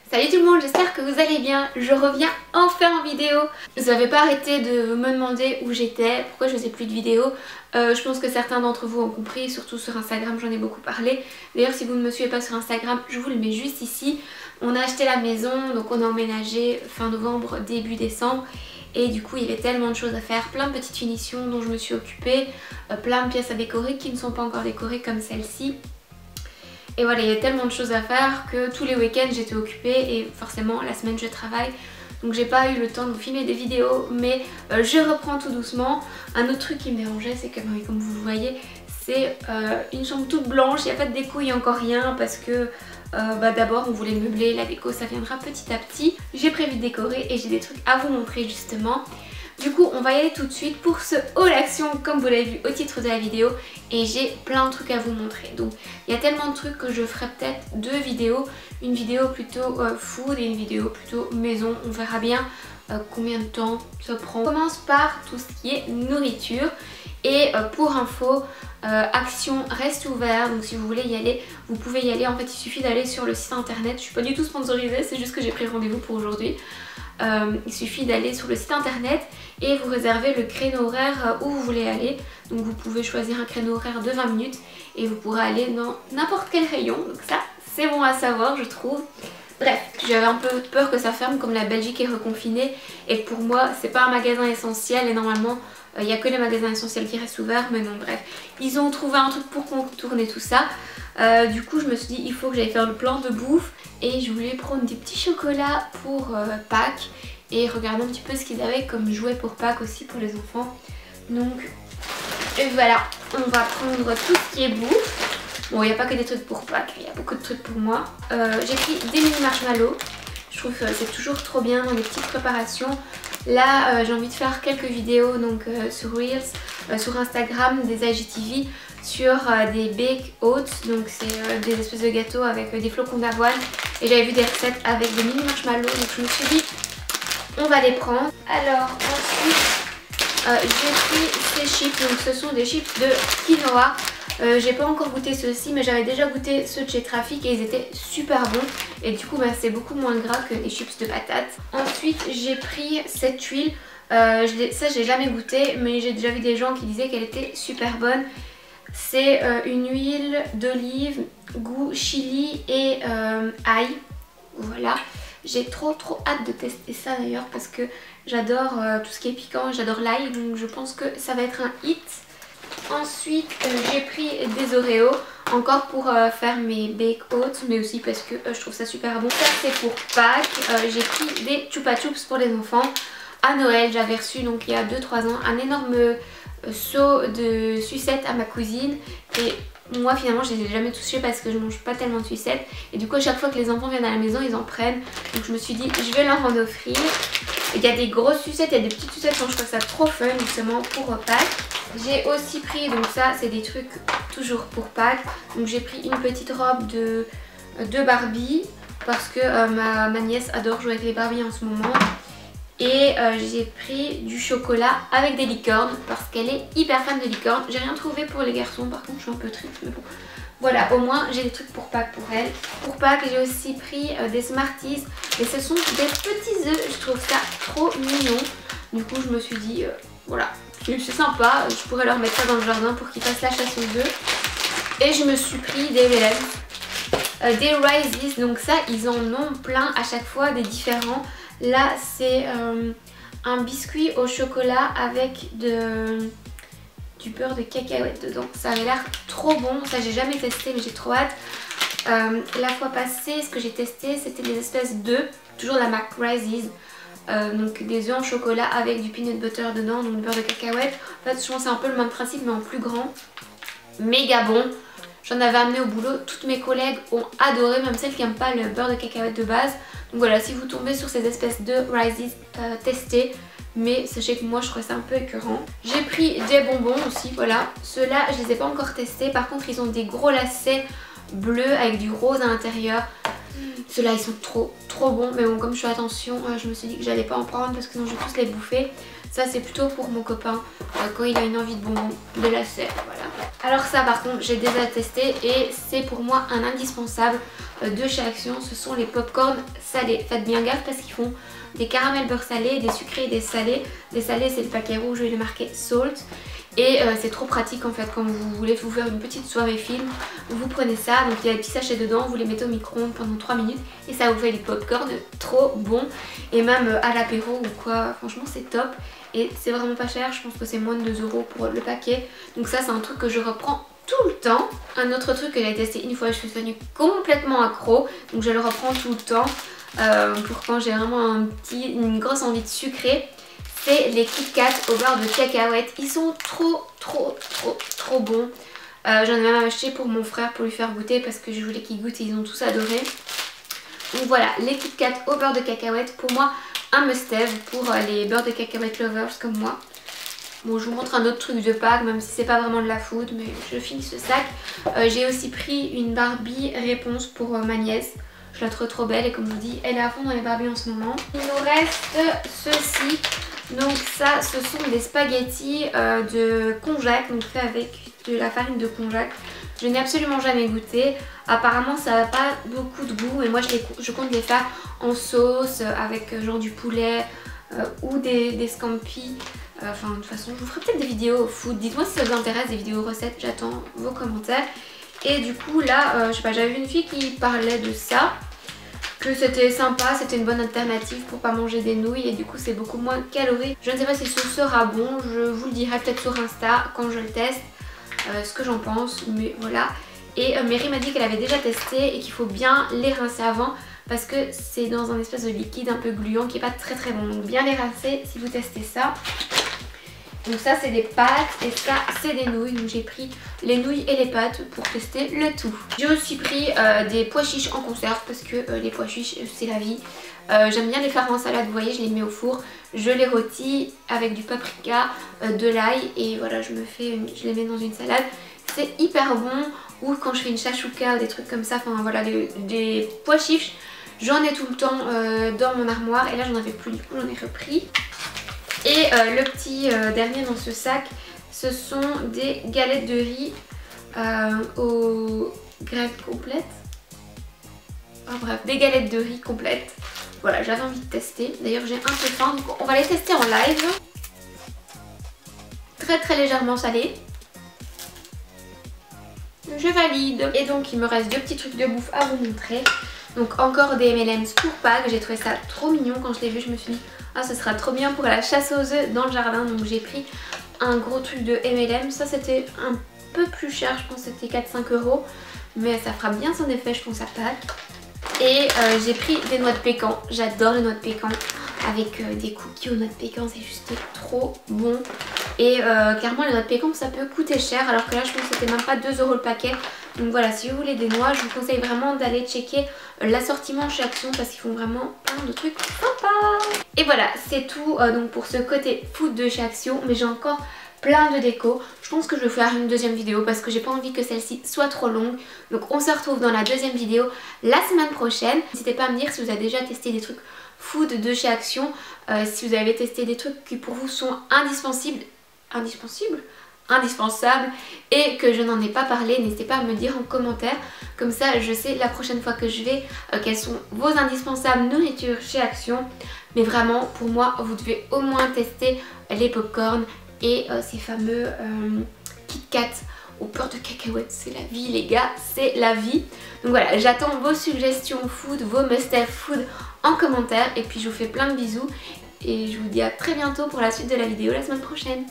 Salut tout le monde, j'espère que vous allez bien. Je reviens enfin en vidéo. Vous n'avez pas arrêté de me demander où j'étais, pourquoi je faisais plus de vidéos. Je pense que certains d'entre vous ont compris, surtout sur Instagram, j'en ai beaucoup parlé. D'ailleurs, si vous ne me suivez pas sur Instagram, je vous le mets juste ici. On a acheté la maison, donc on a emménagé fin novembre, début décembre. Et du coup il y avait tellement de choses à faire, plein de petites finitions dont je me suis occupée, plein de pièces à décorer qui ne sont pas encore décorées comme celle-ci. Et voilà, il y a tellement de choses à faire que tous les week-ends j'étais occupée et forcément la semaine je travaille. Donc j'ai pas eu le temps de vous filmer des vidéos, mais je reprends tout doucement. Un autre truc qui me dérangeait, c'est que comme vous le voyez, c'est une chambre toute blanche, il n'y a pas de déco, il n'y a encore rien parce que d'abord on voulait meubler, la déco ça viendra petit à petit. J'ai prévu de décorer et j'ai des trucs à vous montrer justement. Du coup on va y aller tout de suite pour ce haul action comme vous l'avez vu au titre de la vidéo, et j'ai plein de trucs à vous montrer. Donc il y a tellement de trucs que je ferai peut-être deux vidéos, une vidéo plutôt food et une vidéo plutôt maison, on verra bien combien de temps ça prend. On commence par tout ce qui est nourriture et pour info, Action reste ouvert, donc si vous voulez y aller, vous pouvez y aller. En fait il suffit d'aller sur le site internet, je suis pas du tout sponsorisée, c'est juste que j'ai pris rendez-vous pour aujourd'hui. Il suffit d'aller sur le site internet et vous réservez le créneau horaire où vous voulez aller. Donc vous pouvez choisir un créneau horaire de 20 minutes et vous pourrez aller dans n'importe quel rayon. Donc ça c'est bon à savoir je trouve. Bref, j'avais un peu peur que ça ferme comme la Belgique est reconfinée et pour moi c'est pas un magasin essentiel et normalement il n'y a que les magasins essentiels qui restent ouverts, mais non bref. Ils ont trouvé un truc pour contourner tout ça. Du coup je me suis dit il faut que j'aille faire le plan de bouffe et je voulais prendre des petits chocolats pour Pâques et regarder un petit peu ce qu'ils avaient comme jouets pour Pâques aussi pour les enfants. Donc et voilà, on va prendre tout ce qui est bouffe. Bon il n'y a pas que des trucs pour Pâques, il y a beaucoup de trucs pour moi. J'ai pris des mini marshmallows. Je trouve que c'est toujours trop bien dans les petites préparations. Là j'ai envie de faire quelques vidéos donc sur Reels, sur Instagram, des IGTV sur des bake oats, donc c'est des espèces de gâteaux avec des flocons d'avoine, et j'avais vu des recettes avec des mini marshmallows, donc je me suis dit on va les prendre. Alors ensuite j'ai pris ces chips, donc ce sont des chips de quinoa. J'ai pas encore goûté ceux-ci mais j'avais déjà goûté ceux de chez Trafic et ils étaient super bons et du coup c'est beaucoup moins gras que les chips de patates. Ensuite j'ai pris cette huile, ça j'ai jamais goûté mais j'ai déjà vu des gens qui disaient qu'elle était super bonne. C'est une huile d'olive goût chili et ail, voilà. J'ai trop hâte de tester ça d'ailleurs parce que j'adore tout ce qui est piquant, j'adore l'ail, donc je pense que ça va être un hit. Ensuite j'ai pris des Oreos, encore pour faire mes bake oats mais aussi parce que je trouve ça super bon. Ça c'est pour Pâques, j'ai pris des Chupa Chups pour les enfants. À Noël j'avais reçu donc il y a 2-3 ans un énorme seau de sucettes à ma cousine et moi finalement je les ai jamais touchées parce que je mange pas tellement de sucettes et du coup à chaque fois que les enfants viennent à la maison ils en prennent, donc je me suis dit je vais leur en offrir. Il y a des grosses sucettes, il y a des petites sucettes, donc je trouve ça trop fun justement pour Pâques. J'ai aussi pris, donc ça c'est des trucs toujours pour Pâques, donc j'ai pris une petite robe de Barbie parce que ma nièce adore jouer avec les Barbies en ce moment. Et j'ai pris du chocolat avec des licornes parce qu'elle est hyper fan de licornes. J'ai rien trouvé pour les garçons, par contre je suis un peu triste mais bon. Voilà, au moins j'ai des trucs pour Pâques pour elle. Pour Pâques j'ai aussi pris des Smarties et ce sont des petits œufs, je trouve ça trop mignon. Du coup je me suis dit voilà, c'est sympa, je pourrais leur mettre ça dans le jardin pour qu'ils fassent la chasse aux œufs. Et je me suis pris des M&M's, des Rises, donc ça ils en ont plein à chaque fois, des différents. Là c'est un biscuit au chocolat avec du beurre de cacahuète dedans. Ça avait l'air trop bon, ça j'ai jamais testé mais j'ai trop hâte. La fois passée ce que j'ai testé c'était des espèces d'œufs, toujours la marque Rises. Donc des œufs en chocolat avec du peanut butter dedans, donc du beurre de cacahuète. En fait je pense que c'est un peu le même principe mais en plus grand. Méga bon. J'en avais amené au boulot, toutes mes collègues ont adoré, même celles qui n'aiment pas le beurre de cacahuète de base. Donc voilà, si vous tombez sur ces espèces de Rises, testez. Mais sachez que moi je trouve ça un peu écœurant. J'ai pris des bonbons aussi, voilà. Ceux-là je les ai pas encore testés. Par contre ils ont des gros lacets bleus avec du rose à l'intérieur. Ceux-là ils sont trop bons, mais bon comme je fais attention, je me suis dit que j'allais pas en prendre parce que sinon je vais tous les bouffer. Ça c'est plutôt pour mon copain quand il a une envie de bonbons, de la sève, voilà. Alors ça par contre j'ai déjà testé et c'est pour moi un indispensable de chez Action. Ce sont les pop-corn salés. Faites bien gaffe parce qu'ils font des caramels beurre salé, des sucrés et des salés. Les salés c'est le paquet rouge, il est marqué salt. Et c'est trop pratique en fait quand vous voulez vous faire une petite soirée film. Vous prenez ça, donc il y a des petits sachets dedans, vous les mettez au micro-ondes pendant 3 minutes et ça vous fait du popcorn trop bon. Et même à l'apéro ou quoi, franchement c'est top. Et c'est vraiment pas cher, je pense que c'est moins de 2 € pour le paquet. Donc ça c'est un truc que je reprends tout le temps. Un autre truc que j'ai testé une fois, je suis devenue complètement accro. Donc je le reprends tout le temps pour quand j'ai vraiment une grosse envie de sucré. C'est les Kit Kat au beurre de cacahuète. Ils sont trop bons. J'en ai même acheté pour mon frère pour lui faire goûter parce que je voulais qu'il goûte et ils ont tous adoré. Donc voilà, les Kit Kat au beurre de cacahuète, pour moi un must-have pour les beurre de cacahuète lovers comme moi. Bon, je vous montre un autre truc de Pâques, même si c'est pas vraiment de la food, mais je finis ce sac. J'ai aussi pris une Barbie réponse pour ma nièce. Je la trouve trop belle et comme je vous dis, elle est à fond dans les Barbies en ce moment. Il nous reste ceci. Donc ça, ce sont des spaghettis de konjac, donc fait avec de la farine de konjac. Je n'ai absolument jamais goûté. Apparemment ça n'a pas beaucoup de goût, mais moi je compte les faire en sauce avec genre du poulet ou des scampi. Enfin de toute façon je vous ferai peut-être des vidéos food. Dites-moi si ça vous intéresse, des vidéos recettes, j'attends vos commentaires. Et du coup là, je sais pas, j'avais vu une fille qui parlait de ça. Que c'était sympa, c'était une bonne alternative pour pas manger des nouilles et du coup c'est beaucoup moins calorique. Je ne sais pas si ce sera bon, je vous le dirai peut-être sur Insta quand je le teste, ce que j'en pense, mais voilà. Et Mary m'a dit qu'elle avait déjà testé et qu'il faut bien les rincer avant parce que c'est dans un espèce de liquide un peu gluant qui est pas très bon. Donc bien les rincer si vous testez ça. Donc ça c'est des pâtes et ça c'est des nouilles. Donc j'ai pris les nouilles et les pâtes pour tester le tout. J'ai aussi pris des pois chiches en conserve parce que les pois chiches c'est la vie. J'aime bien les faire en salade, vous voyez, je les mets au four. Je les rôtis avec du paprika, de l'ail et voilà je les mets dans une salade. C'est hyper bon. Ou quand je fais une chachouka ou des trucs comme ça, enfin voilà, des pois chiches. J'en ai tout le temps dans mon armoire et là j'en avais plus, du coup j'en ai repris. Et le petit dernier dans ce sac, ce sont des galettes de riz aux graines complètes. Enfin bref, des galettes de riz complètes. Voilà, j'avais envie de tester. D'ailleurs j'ai un peu faim, donc on va les tester en live. Très légèrement salé. Je valide. Et donc il me reste 2 petits trucs de bouffe à vous montrer. Donc encore des M&M's pour Pâques. J'ai trouvé ça trop mignon quand je l'ai vu, je me suis dit ah ce sera trop bien pour la chasse aux œufs dans le jardin. Donc j'ai pris un gros truc de M&M's. Ça c'était un peu plus cher, je pense que c'était 4-5 €. Mais ça fera bien son effet je pense à Pâques. Et j'ai pris des noix de pécan. J'adore les noix de pécan. Avec des cookies aux noix de pécan, c'est juste trop bon. Et clairement les noix de pécan ça peut coûter cher, alors que là je pense que c'était même pas 2 € le paquet. Donc voilà, si vous voulez des noix, je vous conseille vraiment d'aller checker l'assortiment chez Action parce qu'ils font vraiment plein de trucs sympas. Et voilà, c'est tout donc pour ce côté food de chez Action, mais j'ai encore plein de déco. Je pense que je vais faire une deuxième vidéo parce que j'ai pas envie que celle-ci soit trop longue. Donc on se retrouve dans la deuxième vidéo la semaine prochaine. N'hésitez pas à me dire si vous avez déjà testé des trucs food de chez Action, si vous avez testé des trucs qui pour vous sont indispensables et que je n'en ai pas parlé, n'hésitez pas à me dire en commentaire, comme ça je sais la prochaine fois que je vais quels sont vos indispensables nourriture chez Action. Mais vraiment pour moi vous devez au moins tester les popcorn et ces fameux Kit Kat au beurre de cacahuète, c'est la vie les gars, c'est la vie. Donc voilà, j'attends vos suggestions food, vos must-have food en commentaire et puis je vous fais plein de bisous et je vous dis à très bientôt pour la suite de la vidéo la semaine prochaine.